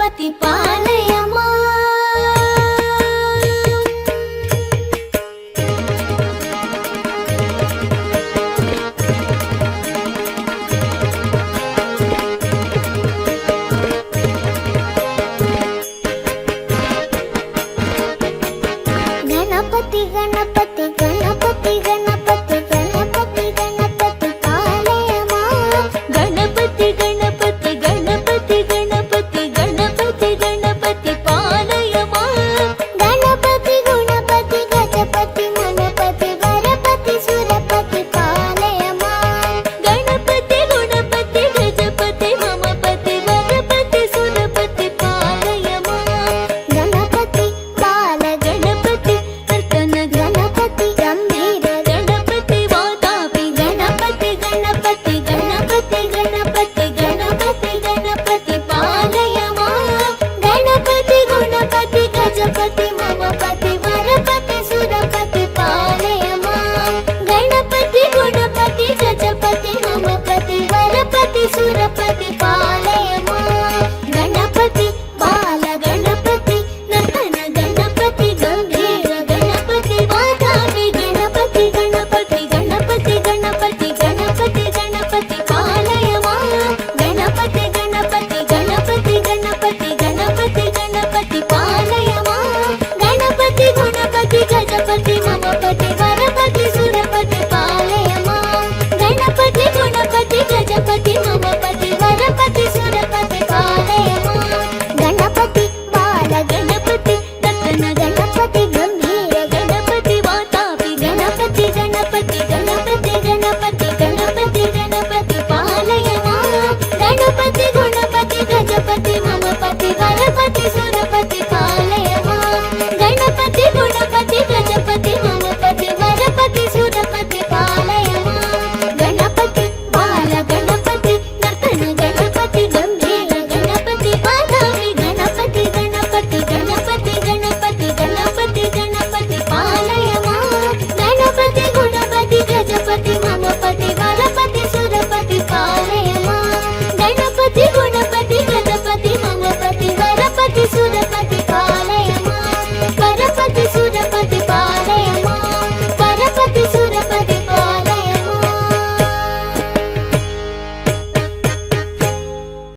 गणपति पालय मां। गणपति गणपति गणपति गणपति गणपति गणपति पालय मां। गणपति गणपति गणपति गणपति गणपति गणपति पालय मां। गणपति गुणपति गजपति मनपति वरपति सुरपति पालय मां। गणपति गुणपति गजपति ममपति वरपति सुरपति पालय मां। गणपति बाल गणपति नर्तन गणपति गंभीर गणपति वातापि गणपति गणपति गणपति गणपति गणपति गणपति पालय मां। गणपति गुणपति गजपति ममपति वरपति सुरपति पालय मां। गणपति गुणपति गजपति ममपति वरपति सुरपति पालय मां। गणपति बाल गणपति नर्तन गणपति गंभीर गणपति वातापि गणपति गणपति गणपति गणपति गणपति गणपति पालय मां। गणपति गणपति गणपति गणपति गणपति गणपति पालय मां। गणपति गुणपति गजपति ममपति वरपति सुरपति पालय मां। गणपति गुणपति गजपति ममपति वरपति सुरपति पालय मां। गणपति बाल गणपति नर्तन गणपति गंभीर गणपति वातापि गणपति गणपति गणपति गणपति गणपति गणपति पालय मां। गणपति गुणपति गजपति ममपति वरपति सुरपति